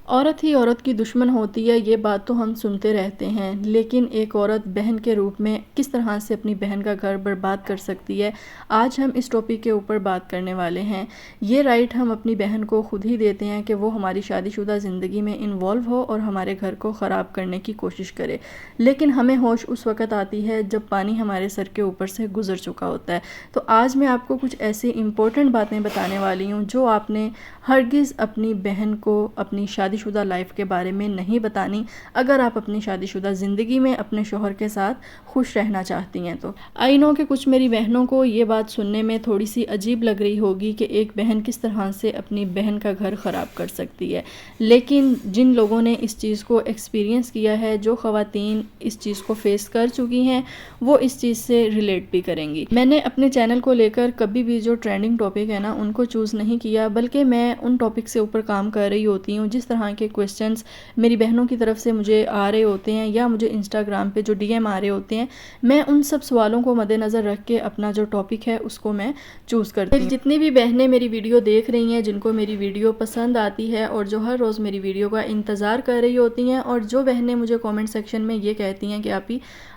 عورت ہی عورت کی دشمن ہوتی ہے، یہ بات تو ہم سنتے رہتے ہیں، لیکن ایک عورت بہن کے روپ میں کس طرح سے اپنی بہن کا گھر برباد کر سکتی ہے، آج ہم اس ٹاپک کے اوپر بات کرنے والے ہیں۔ یہ رائٹ ہم اپنی بہن کو خود ہی دیتے ہیں کہ وہ ہماری شادی شدہ زندگی میں انوالو ہو اور ہمارے گھر کو خراب کرنے کی کوشش کرے، لیکن ہمیں ہوش اس وقت آتی ہے جب پانی ہمارے سر کے اوپر سے گزر چکا ہوتا ہے۔ تو آج میں آپ کو کچھ ایسی امپورٹنٹ باتیں بتانے والی ہوں جو آپ نے ہرگز اپنی بہن کو اپنی شادی شدہ لائف کے بارے میں نہیں بتانی، اگر آپ اپنی شادی شدہ زندگی میں اپنے شوہر کے ساتھ خوش رہنا چاہتی ہیں تو۔ آئی نو کہ کچھ میری بہنوں کو یہ بات سننے میں تھوڑی سی عجیب لگ رہی ہوگی کہ ایک بہن کس طرح سے اپنی بہن کا گھر خراب کر سکتی ہے، لیکن جن لوگوں نے اس چیز کو ایکسپیرینس کیا ہے، جو خواتین اس چیز کو فیس کر چکی ہیں، وہ اس چیز سے ریلیٹ بھی کریں گی۔ میں نے اپنے چینل کو لے کر کبھی بھی جو ٹرینڈنگ ٹاپک ہے نا ان کو چوز نہیں کیا، بلکہ میں ان ٹاپک سے اوپر کام کر رہی ہوتی ہوں جس طرح کے کویسچنز میری بہنوں کی طرف سے مجھے آ رہے ہوتے ہیں یا مجھے انسٹاگرام پہ جو ڈی ایم آ رہے ہوتے ہیں، میں ان سب سوالوں کو مد نظر رکھ کے اپنا جو ٹاپک ہے اس کو میں چوز کرتی ہوں۔ جتنی بھی بہنیں میری ویڈیو دیکھ رہی ہیں، جن کو میری ویڈیو پسند آتی ہے اور جو ہر روز میری ویڈیو کا انتظار کر رہی ہوتی ہیں، اور جو بہنیں مجھے کومنٹ سیکشن میں یہ کہتی ہیں کہ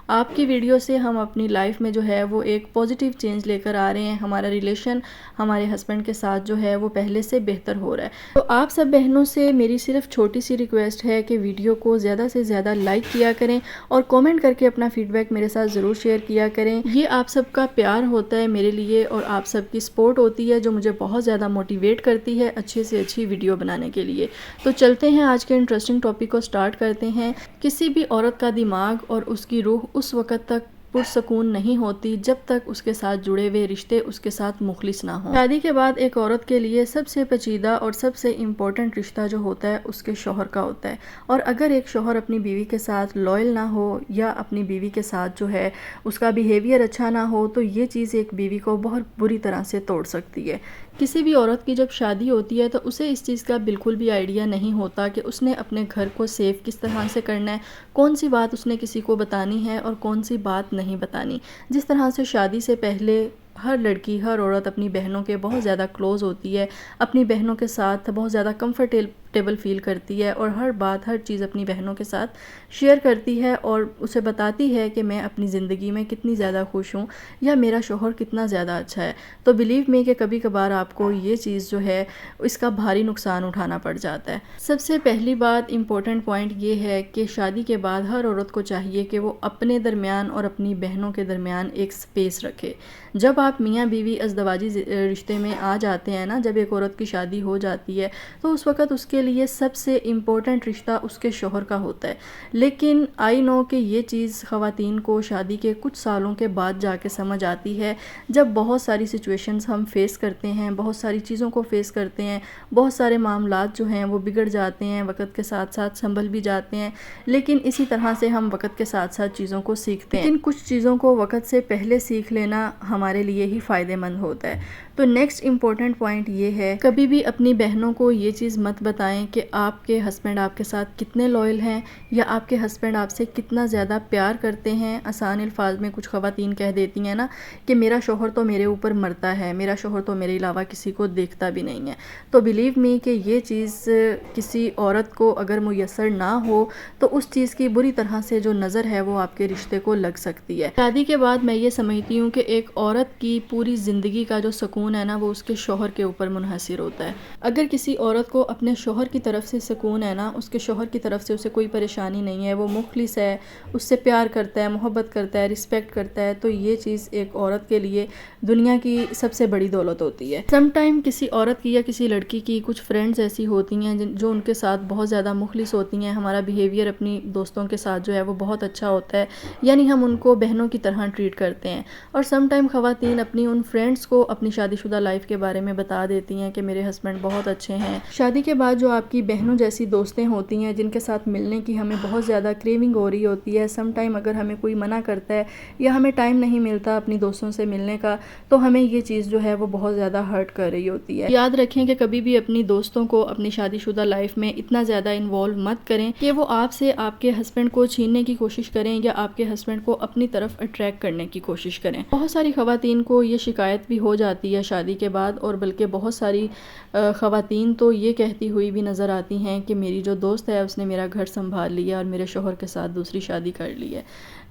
آپ کی ویڈیو سے ہم اپنی لائف میں جو ہے وہ ایک پازیٹیو چینج لے کر آ رہے ہیں، ہمارا ریلیشن ہمارے ہسبینڈ کے ساتھ جو ہے وہ پہلے سے بہتر ہو رہا ہے، تو آپ سب بہنوں سے میری صرف چھوٹی سی ریکویسٹ ہے کہ ویڈیو کو زیادہ سے زیادہ لائک کیا کریں اور کومنٹ کر کے اپنا فیڈ بیک میرے ساتھ ضرور شیئر کیا کریں۔ یہ آپ سب کا پیار ہوتا ہے میرے لیے اور آپ سب کی سپورٹ ہوتی ہے جو مجھے بہت زیادہ موٹیویٹ کرتی ہے اچھے سے اچھی ویڈیو بنانے کے لیے۔ تو چلتے ہیں آج کے انٹرسٹنگ ٹاپک کو سٹارٹ کرتے ہیں۔ کسی بھی عورت کا دماغ اور اس کی روح اس وقت تک پرسکون نہیں ہوتی جب تک اس کے ساتھ جڑے ہوئے رشتے اس کے ساتھ مخلص نہ ہوں۔ شادی کے بعد ایک عورت کے لیے سب سے پیچیدہ اور سب سے امپورٹنٹ رشتہ جو ہوتا ہے اس کے شوہر کا ہوتا ہے، اور اگر ایک شوہر اپنی بیوی کے ساتھ لائل نہ ہو یا اپنی بیوی کے ساتھ جو ہے اس کا بیہیویئر اچھا نہ ہو تو یہ چیز ایک بیوی کو بہت بری طرح سے توڑ سکتی ہے۔ کسی بھی عورت کی جب شادی ہوتی ہے تو اسے اس چیز کا بالکل بھی آئیڈیا نہیں ہوتا کہ اس نے اپنے گھر کو سیف کس طرح سے کرنا ہے، کون سی بات اس نے کسی کو بتانی ہے اور کون سی بات نہیں بتانی۔ جس طرح سے شادی سے پہلے ہر لڑکی، ہر عورت اپنی بہنوں کے بہت زیادہ کلوز ہوتی ہے، اپنی بہنوں کے ساتھ بہت زیادہ کمفرٹیبل فیل کرتی ہے اور ہر بات، ہر چیز اپنی بہنوں کے ساتھ شیئر کرتی ہے اور اسے بتاتی ہے کہ میں اپنی زندگی میں کتنی زیادہ خوش ہوں یا میرا شوہر کتنا زیادہ اچھا ہے۔ تو بلیو می کہ کبھی کبھار آپ کو یہ چیز جو ہے اس کا بھاری نقصان اٹھانا پڑ جاتا ہے۔ سب سے پہلی بات، امپورٹنٹ پوائنٹ یہ ہے کہ شادی کے بعد ہر عورت کو چاہیے کہ وہ اپنے درمیان اور اپنی بہنوں کے درمیان ایک سپیس رکھے۔ جب آپ میاں بیوی ازدواجی رشتے میں آ جاتے ہیں نا، جب ایک عورت کی شادی ہو جاتی ہے تو اس وقت اس کے لیے سب سے امپورٹنٹ رشتہ اس کے شوہر کا ہوتا ہے، لیکن آئی نو کہ یہ چیز خواتین کو شادی کے کچھ سالوں کے بعد جا کے سمجھ آتی ہے، جب بہت ساری سچویشنز ہم فیس کرتے ہیں، بہت ساری چیزوں کو فیس کرتے ہیں، بہت سارے معاملات جو ہیں وہ بگڑ جاتے ہیں، وقت کے ساتھ ساتھ سنبھل بھی جاتے ہیں، لیکن اسی طرح سے ہم وقت کے ساتھ ساتھ چیزوں کو سیکھتے ہیں، لیکن کچھ چیزوں کو وقت سے پہلے سیکھ لینا ہمارے لیے ہی فائدہ مند ہوتا ہے۔ تو نیکسٹ امپورٹنٹ پوائنٹ یہ ہے، کبھی بھی اپنی بہنوں کو یہ چیز مت بتائیں کہ آپ کے ہسبینڈ آپ کے ساتھ کتنے لائل ہیں یا آپ کے ہسبینڈ آپ سے کتنا زیادہ پیار کرتے ہیں۔ آسان الفاظ میں کچھ خواتین کہہ دیتی ہیں نا کہ میرا شوہر تو میرے اوپر مرتا ہے، میرا شوہر تو میرے علاوہ کسی کو دیکھتا بھی نہیں ہے۔ تو بلیو می کہ یہ چیز کسی عورت کو اگر میسر نہ ہو تو اس چیز کی بری طرح سے جو نظر ہے وہ آپ کے رشتے کو لگ سکتی ہے۔ شادی کے بعد میں یہ سمجھتی ہوں کہ ایک عورت کی پوری زندگی کا جو سکون ہے نا وہ اس کے شوہر کے اوپر منحصر ہوتا ہے۔ اگر کسی عورت کو اپنے شوہر کی طرف سے سکون ہے نا، اس کے شوہر کی طرف سے اسے کوئی پریشانی نہیں ہے، وہ مخلص ہے، اس سے پیار کرتا ہے، محبت کرتا ہے، رسپیکٹ کرتا ہے، تو یہ چیز ایک عورت کے لیے دنیا کی سب سے بڑی دولت ہوتی ہے۔ سم ٹائم کسی عورت کی یا کسی لڑکی کی کچھ فرینڈز ایسی ہوتی ہیں جو ان کے ساتھ بہت زیادہ مخلص ہوتی ہیں، ہمارا بیہیویئر اپنی دوستوں کے ساتھ جو ہے وہ بہت اچھا ہوتا ہے، یعنی ہم ان کو بہنوں کی طرح ٹریٹ کرتے ہیں، اور سم ٹائم خواتین اپنی ان فرینڈز کو اپنی شادی شدہ لائف کے بارے میں بتا دیتی ہیں کہ میرے ہسبینڈ بہت اچھے ہیں۔ شادی کے بعد جو آپ کی بہنوں جیسی دوستیں ہوتی ہیں جن کے ساتھ ملنے کی ہمیں بہت زیادہ کریونگ ہو رہی ہوتی ہے، سم ٹائم اگر ہمیں کوئی منع کرتا ہے یا ہمیں ٹائم نہیں ملتا اپنی دوستوں سے ملنے کا تو ہمیں یہ چیز جو ہے وہ بہت زیادہ ہرٹ کر رہی ہوتی ہے۔ یاد رکھیں کہ کبھی بھی اپنی دوستوں کو اپنی شادی شدہ لائف میں اتنا زیادہ انوالو مت کریں کہ وہ آپ سے آپ کے ہسبینڈ کو چھیننے کی کوشش کریں یا آپ کے ہسبینڈ کو اپنی طرف اٹریکٹ کرنے کی کوشش کریں۔ بہت ساری خواتین کو یہ شکایت بھی ہو جاتی ہے ہے شادی کے بعد، اور بلکہ بہت ساری خواتین تو یہ کہتی ہوئی بھی نظر آتی ہیں کہ میری جو دوست ہے اس نے میرا گھر سنبھال لیا اور میرے شوہر کے ساتھ دوسری شادی کر لی ہے.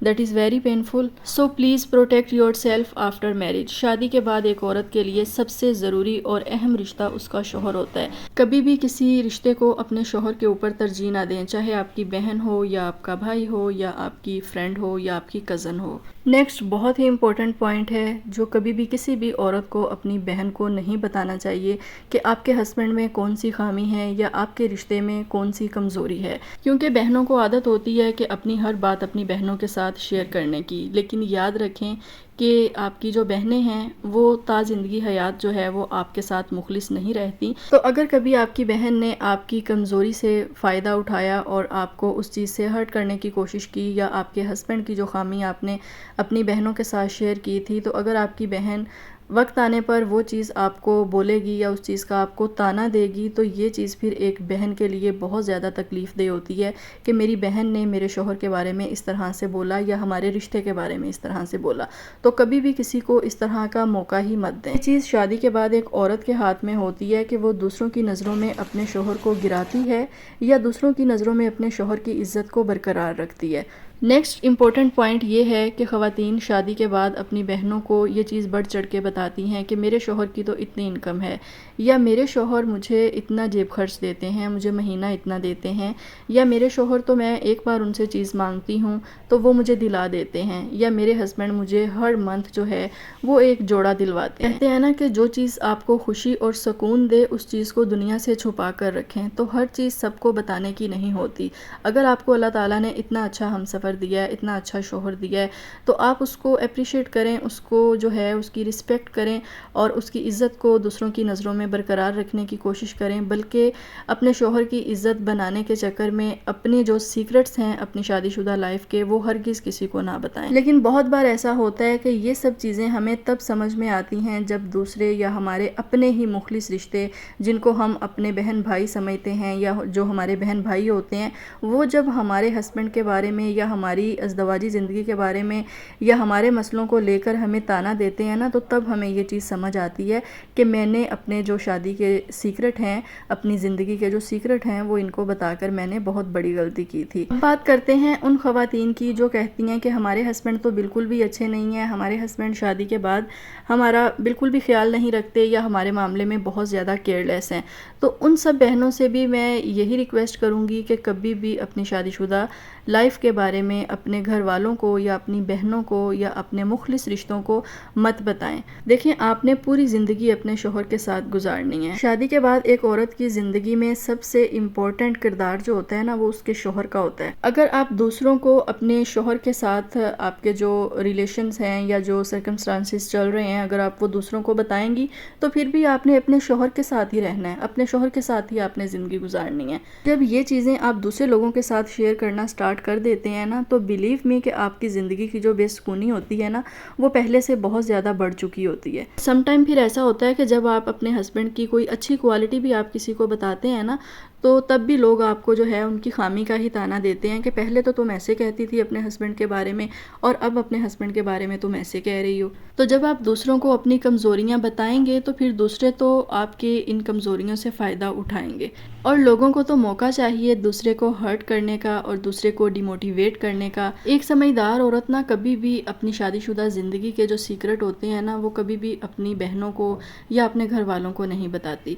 That is very painful. So please protect your self after marriage. شادی کے بعد ایک عورت کے لیے سب سے ضروری اور اہم رشتہ اس کا شوہر ہوتا ہے. کبھی بھی کسی رشتے کو اپنے شوہر کے اوپر ترجیح نہ دیں، چاہے آپ کی بہن ہو یا آپ کا بھائی ہو یا آپ کی فرینڈ ہو یا آپ کی کزن ہو. نیکسٹ بہت ہی امپورٹنٹ پوائنٹ ہے جو کبھی بھی کسی بھی عورت کو اپنی بہن کو نہیں بتانا چاہیے کہ آپ کے ہسبینڈ میں کون سی خامی ہے یا آپ کے رشتے میں کون سی کمزوری ہے. کیونکہ بہنوں کو عادت ہوتی ہے کہ اپنی ہر بات اپنی بہنوں کے ساتھ شیئر کرنے کی، لیکن یاد رکھیں کہ آپ کی جو بہنیں ہیں وہ تا زندگی حیات جو ہے وہ آپ کے ساتھ مخلص نہیں رہتی. تو اگر کبھی آپ کی بہن نے آپ کی کمزوری سے فائدہ اٹھایا اور آپ کو اس چیز سے ہرٹ کرنے کی کوشش کی، یا آپ کے ہسبینڈ کی جو خامی آپ نے اپنی بہنوں کے ساتھ شیئر کی تھی، تو اگر آپ کی بہن وقت آنے پر وہ چیز آپ کو بولے گی یا اس چیز کا آپ کو تانا دے گی، تو یہ چیز پھر ایک بہن کے لیے بہت زیادہ تکلیف دہ ہوتی ہے کہ میری بہن نے میرے شوہر کے بارے میں اس طرح سے بولا یا ہمارے رشتے کے بارے میں اس طرح سے بولا. تو کبھی بھی کسی کو اس طرح کا موقع ہی مت دیں. یہ چیز شادی کے بعد ایک عورت کے ہاتھ میں ہوتی ہے کہ وہ دوسروں کی نظروں میں اپنے شوہر کو گراتی ہے یا دوسروں کی نظروں میں اپنے شوہر کی عزت کو برقرار رکھتی ہے. نیکسٹ امپورٹنٹ پوائنٹ یہ ہے کہ خواتین شادی کے بعد اپنی بہنوں کو یہ چیز بڑھ چڑھ کے بتاتی ہیں کہ میرے شوہر کی تو اتنی انکم ہے، یا میرے شوہر مجھے اتنا جیب خرچ دیتے ہیں، مجھے مہینہ اتنا دیتے ہیں، یا میرے شوہر تو میں ایک بار ان سے چیز مانگتی ہوں تو وہ مجھے دلا دیتے ہیں، یا میرے ہسبینڈ مجھے ہر منتھ جو ہے وہ ایک جوڑا دلواتے ہیں. کہتے ہیں نا کہ جو چیز آپ کو خوشی اور سکون دے اس چیز کو دنیا سے چھپا کر رکھیں. تو ہر چیز سب کو بتانے کی نہیں ہوتی. اگر آپ کو اللہ تعالیٰ نے اتنا اچھا ہمسفر دیا ہے، اتنا اچھا شوہر دیا ہے، تو آپ اس کو اپریشیٹ کریں، اس کو جو ہے اس کی رسپیکٹ کریں اور اس کی عزت کو دوسروں کی نظروں میں برقرار رکھنے کی کوشش کریں. بلکہ اپنے شوہر کی عزت بنانے کے چکر میں اپنے جو سیکرٹس ہیں اپنی شادی شدہ لائف کے وہ ہرگز کسی کو نہ بتائیں. لیکن بہت بار ایسا ہوتا ہے کہ یہ سب چیزیں ہمیں تب سمجھ میں آتی ہیں جب دوسرے یا ہمارے اپنے ہی مخلص رشتے، جن کو ہم اپنے بہن بھائی سمجھتے ہیں یا جو ہمارے بہن بھائی ہوتے ہیں، وہ جب ہمارے ہسبینڈ کے بارے میں یا ہماری ازدواجی زندگی کے بارے میں یا ہمارے مسئلوں کو لے کر ہمیں تانا دیتے ہیں نا، تو تب ہمیں یہ چیز سمجھ آتی ہے کہ میں نے اپنے جو شادی کے سیکرٹ ہیں، اپنی زندگی کے جو سیکرٹ ہیں، وہ ان کو بتا کر میں نے بہت بڑی غلطی کی تھی. بات کرتے ہیں ان خواتین کی جو کہتی ہیں کہ ہمارے ہسبینڈ تو بالکل بھی اچھے نہیں ہیں، ہمارے ہسبینڈ شادی کے بعد ہمارا بالکل بھی خیال نہیں رکھتے یا ہمارے معاملے میں بہت زیادہ کیئر لیس ہیں. تو ان سب بہنوں سے بھی میں یہی ریکویسٹ کروں گی کہ کبھی بھی اپنی شادی شدہ لائف کے بارے میں اپنے گھر والوں کو یا اپنی بہنوں کو یا اپنے مخلص رشتوں کو مت بتائیں. دیکھیں، آپ نے پوری زندگی اپنے شوہر کے ساتھ گزارنی ہے. شادی کے بعد ایک عورت کی زندگی میں سب سے امپورٹنٹ کردار جو ہوتا ہے نا، وہ اس کے شوہر کا ہوتا ہے. اگر آپ دوسروں کو اپنے شوہر کے ساتھ آپ کے جو ریلیشنز ہیں یا جو سرکمسٹانسز چل رہے ہیں، اگر آپ وہ دوسروں کو بتائیں گی تو پھر بھی آپ نے اپنے شوہر کے ساتھ ہی رہنا ہے، اپنے شوہر کے ساتھ ہی آپ نے زندگی گزارنی ہے. جب یہ چیزیں آپ دوسرے لوگوں کے ساتھ شیئر کرنا سٹارٹ کر دیتے ہیں نا، تو بیلیو می کہ آپ کی زندگی کی جو بے سکونی ہوتی ہے نا، وہ پہلے سے بہت زیادہ بڑھ چکی ہوتی ہے. سم ٹائم پھر ایسا ہوتا ہے کہ جب آپ اپنے ہسبینڈ کی کوئی اچھی کوالٹی بھی آپ کسی کو بتاتے ہیں نا، تو تب بھی لوگ آپ کو جو ہے ان کی خامی کا ہی تانا دیتے ہیں کہ پہلے تو تم ایسے کہتی تھی اپنے ہسبینڈ کے بارے میں اور اب اپنے ہسبینڈ کے بارے میں تم ایسے کہہ رہی ہو. تو جب آپ دوسروں کو اپنی کمزوریاں بتائیں گے تو پھر دوسرے تو آپ کے ان کمزوریوں سے فائدہ اٹھائیں گے. اور لوگوں کو تو موقع چاہیے دوسرے کو ہرٹ کرنے کا اور دوسرے کو ڈیموٹیویٹ کرنے کا. ایک سمجھدار عورت نا کبھی بھی اپنی شادی شدہ زندگی کے جو سیکرٹ ہوتے ہیں نا، وہ کبھی بھی اپنی بہنوں کو یا اپنے گھر والوں کو نہیں بتاتی.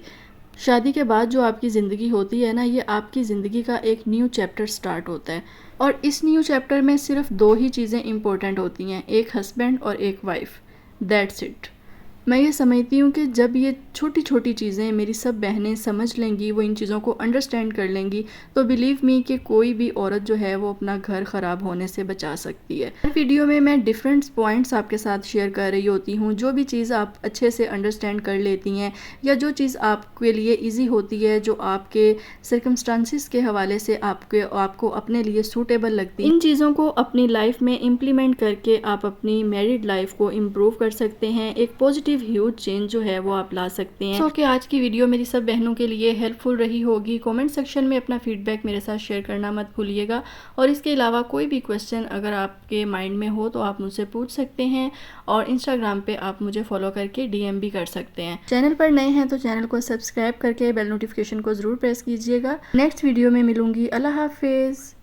شادی کے بعد جو آپ کی زندگی ہوتی ہے نا، یہ آپ کی زندگی کا ایک نیو چیپٹر سٹارٹ ہوتا ہے. اور اس نیو چیپٹر میں صرف دو ہی چیزیں امپورٹنٹ ہوتی ہیں، ایک ہسبینڈ اور ایک وائف. That's it. میں یہ سمجھتی ہوں کہ جب یہ چھوٹی چھوٹی چیزیں میری سب بہنیں سمجھ لیں گی، وہ ان چیزوں کو انڈرسٹینڈ کر لیں گی، تو بلیو می کہ کوئی بھی عورت جو ہے وہ اپنا گھر خراب ہونے سے بچا سکتی ہے. ویڈیو میں ڈیفرنٹ پوائنٹس آپ کے ساتھ شیئر کر رہی ہوتی ہوں. جو بھی چیز آپ اچھے سے انڈرسٹینڈ کر لیتی ہیں یا جو چیز آپ کے لیے ایزی ہوتی ہے، جو آپ کے سرکمسٹانسز کے حوالے سے آپ کو اپنے لیے سوٹیبل لگتی ہے، ان چیزوں کو اپنی لائف میں امپلیمنٹ کر کے آپ اپنی میریڈ لائف کو امپروو کر سکتے ہیں. ایک پازیٹیو پازیٹیو ہیوج چینج جو ہے وہ آپ لا سکتے ہیں. کہ آج کی ویڈیو میری سب بہنوں کے لیے ہیلپ فل رہی ہوگی. کومنٹ سیکشن میں اپنا فیڈ بیک میرے ساتھ شیئر کرنا مت بھولیے گا, اور اس کے علاوہ کوئی بھی کویسچن اگر آپ کے مائنڈ میں ہو تو آپ مجھ سے پوچھ سکتے ہیں, اور انسٹاگرام پہ آپ مجھے فالو کر کے DM بھی کر سکتے ہیں. چینل پر نئے ہیں تو چینل کو سبسکرائب کر کے بیل نوٹیفیکیشن کو ضرور پریس کیجیے گا. نیکسٹ ویڈیو میں ملوں گی. اللہ حافظ.